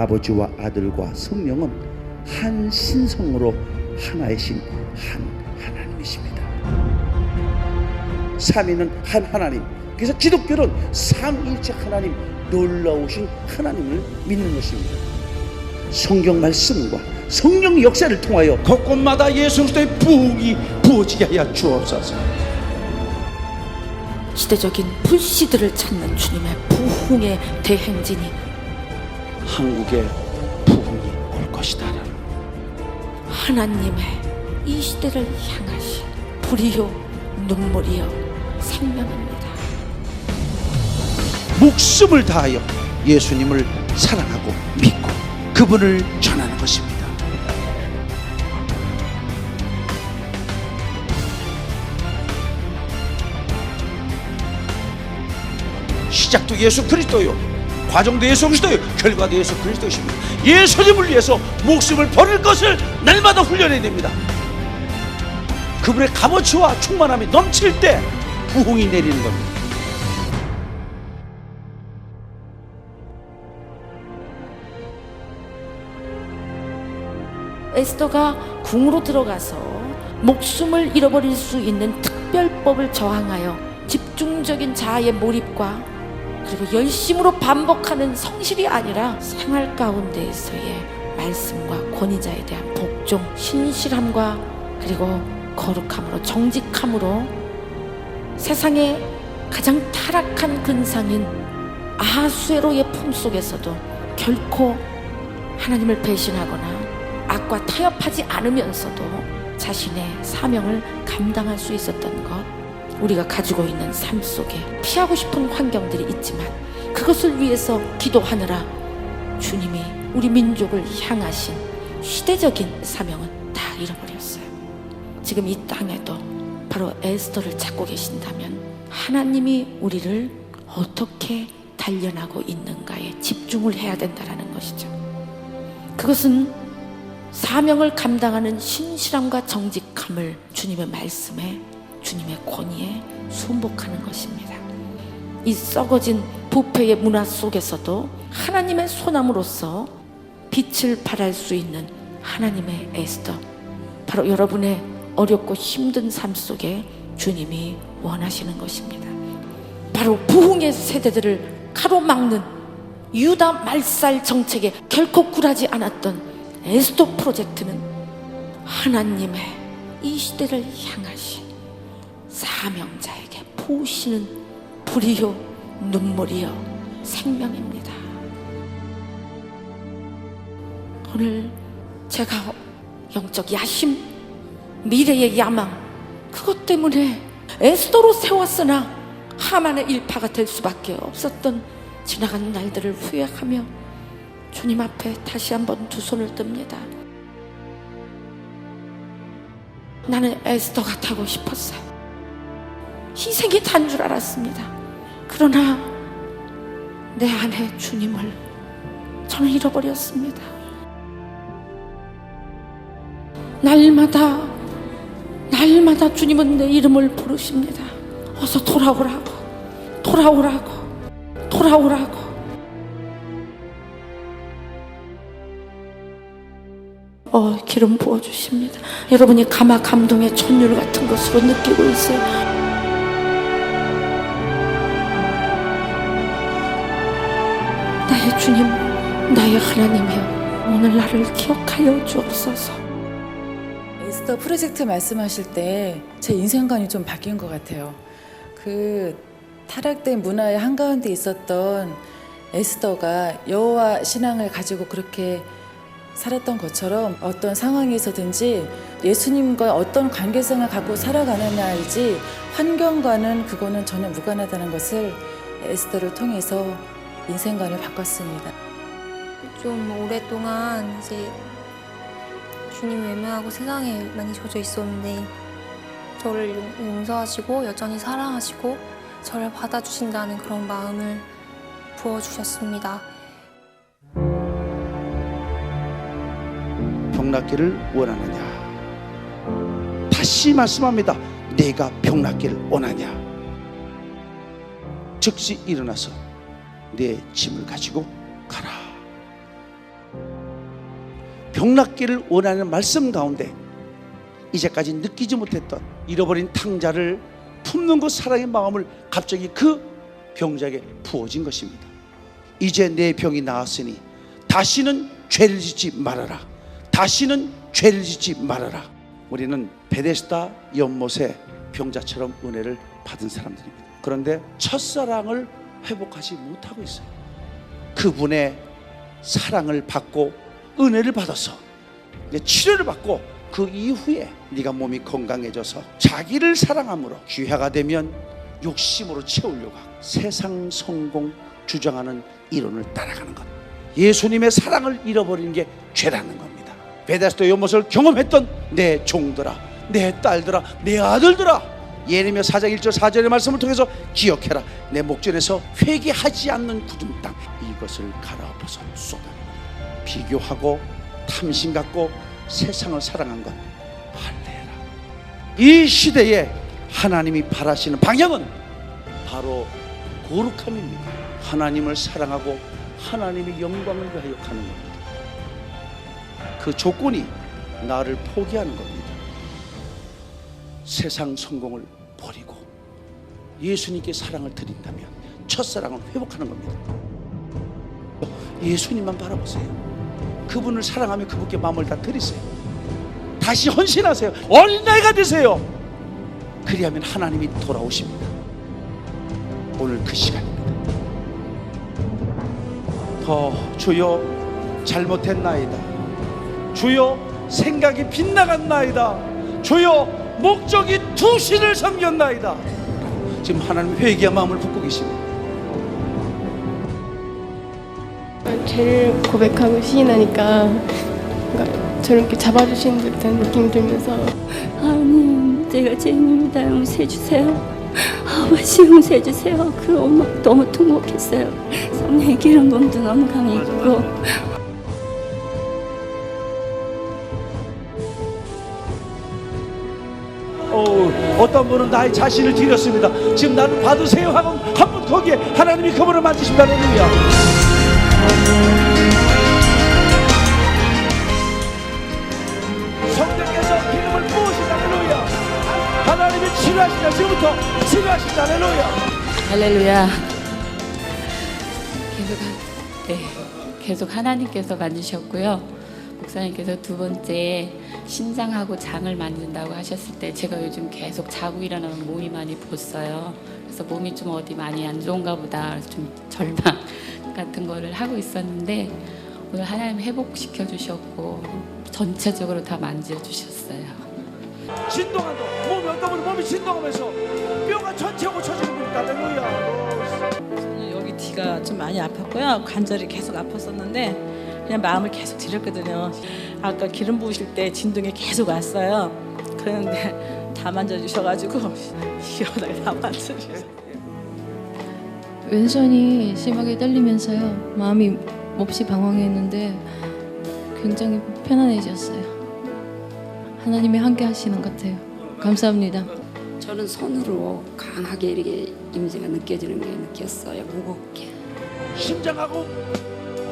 아버지와 아들과 성령은 한 신성으로 하나의 신 한 하나님이십니다. 삼위는 한 하나님. 그래서 기독교는 삼위일체 하나님, 놀라우신 하나님을 믿는 것입니다. 성경 말씀과 성령 역사를 통하여 곳곳마다 예수 그리스도의 부흥이 부어지게 하여 주옵소서. 시대적인 불씨들을 찾는 주님의 부흥의 대행진이 한국에 부흥이 올 것이다. 하나님의 이 시대를 향하신 불이요 눈물이요 생명입니다. 목숨을 다하여 예수님을 사랑하고 믿고 그분을 전하는 것입니다. 시작도 예수 그리스도요, 과정도 예수 그리스도요, 결과도 예수 그리스도십니다. 예수님을 위해서 목숨을 버릴 것을 날마다 훈련해야 됩니다. 그분의 값어치와 충만함이 넘칠 때 부흥이 내리는 겁니다. 에스더가 궁으로 들어가서 목숨을 잃어버릴 수 있는 특별법을 저항하여 집중적인 자아의 몰입과 그리고 열심으로 반복하는 성실이 아니라 생활 가운데에서의 말씀과 권위자에 대한 복종, 신실함과 그리고 거룩함으로, 정직함으로 세상의 가장 타락한 근상인 아하수에로의 품속에서도 결코 하나님을 배신하거나 악과 타협하지 않으면서도 자신의 사명을 감당할 수 있었던 것, 우리가 가지고 있는 삶 속에 피하고 싶은 환경들이 있지만 그것을 위해서 기도하느라 주님이 우리 민족을 향하신 시대적인 사명은 다 잃어버렸어요. 지금 이 땅에도 바로 에스더를 찾고 계신다면 하나님이 우리를 어떻게 단련하고 있는가에 집중을 해야 된다는 것이죠. 그것은 사명을 감당하는 신실함과 정직함을 주님의 말씀에, 주님의 권위에 순복하는 것입니다. 이 썩어진 부패의 문화 속에서도 하나님의 소나무로서 빛을 발할 수 있는 하나님의 에스더, 바로 여러분의 어렵고 힘든 삶 속에 주님이 원하시는 것입니다. 바로 부흥의 세대들을 가로막는 유다 말살 정책에 결코 굴하지 않았던 에스더 프로젝트는 하나님의 이 시대를 향하신 사명자에게 부으시는 불이요 눈물이요 생명입니다. 오늘 제가 영적 야심, 미래의 야망, 그것 때문에 에스더로 세웠으나 하만의 일파가 될 수밖에 없었던 지나간 날들을 후회하며 주님 앞에 다시 한번 두 손을 듭니다. 나는 에스더가 되고 싶었어요. 희생이 단 줄 알았습니다. 그러나 내 안에 주님을 저는 잃어버렸습니다. 날마다 주님은 내 이름을 부르십니다. 어서 돌아오라고, 돌아오라고, 돌아오라고. 기름 부어주십니다. 여러분이 가마 감동의 천율 같은 것으로 느끼고 있어요. 나의 주님, 나의 하나님이여, 오늘 나를 기억하여 주옵소서. 에스더 프로젝트 말씀하실 때 제 인생관이 좀 바뀐 것 같아요. 그 타락된 문화의 한가운데 있었던 에스더가 여호와 신앙을 가지고 그렇게 살았던 것처럼 어떤 상황에서든지 예수님과 어떤 관계성을 갖고 살아가느냐이지 환경과는 그거는 전혀 무관하다는 것을 에스더를 통해서 인생관을 바꿨습니다. 좀 오랫동안 이제 주님 외면하고 세상에 많이 젖어 있었는데 저를 용서하시고 여전히 사랑하시고 저를 받아주신다는 그런 마음을 부어주셨습니다. 병낫기를 원하느냐? 다시 말씀합니다. 내가 병낫기를 원하냐? 즉시 일어나서 내 짐을 가지고 가라. 병낫기를 원하는 말씀 가운데 이제까지 느끼지 못했던 잃어버린 탕자를 품는 그 사랑의 마음을 갑자기 그 병자에게 부어진 것입니다. 이제 내 병이 나았으니 다시는 죄를 짓지 말아라. 다시는 죄를 짓지 말아라. 우리는 베데스다 연못의 병자처럼 은혜를 받은 사람들입니다. 그런데 첫사랑을 회복하지 못하고 있어요. 그분의 사랑을 받고 은혜를 받아서 치료를 받고 그 이후에 네가 몸이 건강해져서 자기를 사랑함으로 귀화가 되면 욕심으로 채우려고 하고 세상 성공 주장하는 이론을 따라가는 것, 예수님의 사랑을 잃어버리는 게 죄라는 겁니다. 베데스다 연못을 경험했던 내 종들아, 내 딸들아, 내 아들들아, 예레미야 4장 1절 4절의 말씀을 통해서 기억해라. 내 목전에서 회개하지 않는 굳은 땅, 이것을 갈아엎어서 쏟아 비교하고 탐심 갖고 세상을 사랑한 것 할례라. 이 시대에 하나님이 바라시는 방향은 바로 거룩함입니다. 하나님을 사랑하고 하나님의 영광을 위하여 가는 겁니다. 그 조건이 나를 포기하는 겁니다. 세상 성공을 버리고 예수님께 사랑을 드린다면 첫사랑을 회복하는 겁니다. 예수님만 바라보세요. 그분을 사랑하며 그분께 마음을 다 드리세요. 다시 헌신하세요. 어린 나이가 되세요. 그리하면 하나님이 돌아오십니다. 오늘 그 시간입니다. 주여 잘못했나이다. 주여 생각이 빗나갔나이다. 주여 목적이 두 신을 섬겼나이다. 지금 하나님 회개의 마음을 붓고 계십니다. 죄를 고백하고 시인하니까 뭔가 저를 이렇게 잡아주시는 듯한 느낌이 들면서 하나님, 제가 죄인입니다. 용서해 주세요. 아버지 용서해 주세요. 그 엄마 너무 통곡했어요. 성령의 기름 부음도 너무 강했고. 어떤 분은 나의 자신을 드렸습니다. 지금 나를 받으세요 하고 한번 거기에 하나님이 그분을 만지십니다. 할렐루야. 성령께서 기름을 부으신다. 할렐루야. 하나님이 치료하신다. 지금부터 치료하신다. 할렐루야. 할렐루야. 계속 하나님께서 만지셨고요. 목사님께서 두 번째 신장하고 장을 만진다고 하셨을 때 제가 요즘 계속 자고 일어나면 몸이 많이 부었어요. 그래서 몸이 좀 어디 많이 안 좋은가 보다. 그래서 좀 절망 같은 거를 하고 있었는데 오늘 하나님 회복시켜 주셨고 전체적으로 다 만져 주셨어요. 진동한다. 몸이 어떤 분은 몸이 진동하면서 뼈가 전체 고쳐지는 분이다. 할렐루야. 저는 여기 뒤가 좀 많이 아팠고요. 관절이 계속 아팠었는데 그냥 마음을 계속 드렸거든요. 아까 기름 부으실 때 진동이 계속 왔어요. 그런데 다 만져주셔가지고 시원하게 다 만져주셨어요. 왼손이 심하게 떨리면서요. 마음이 몹시 방황했는데 굉장히 편안해졌어요. 하나님이 함께 하시는 것 같아요. 감사합니다. 저는 손으로 강하게 이렇게 임재가 느껴지는 게 느꼈어요. 무겁게. 심장하고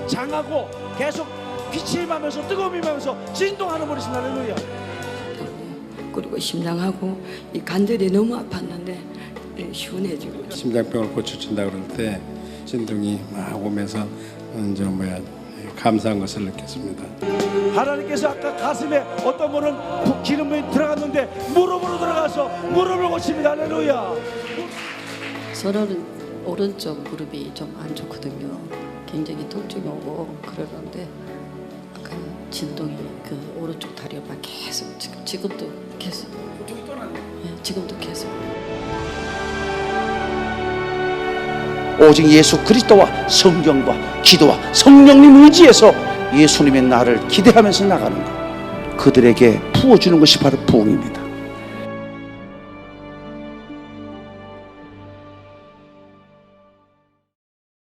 장하고 계속 빛이 임하면서 뜨거움이 임하면서 진동하는 분이 있습니다. 할렐루야. 그리고 심장하고 이 관절이 너무 아팠는데 시원해지고. 심장병을 고쳐준다 그럴 때 진동이 막 오면서 감사한 것을 느꼈습니다. 하나님께서 아까 가슴에 어떤 분은 기름이 들어갔는데 무릎으로 들어가서 무릎을 고칩니다. 할렐루야. 저는 오른쪽 무릎이 좀 안 좋거든요. 굉장히 통증이 오고 그러는데 그 진동이 그 오른쪽 다리가 계속 지금도 계속. 네, 지금도 계속. 오직 예수 그리스도와 성경과 기도와 성령님 의지에서 예수님의 나를 기대하면서 나가는 것, 그들에게 부어주는 것이 바로 부흥입니다.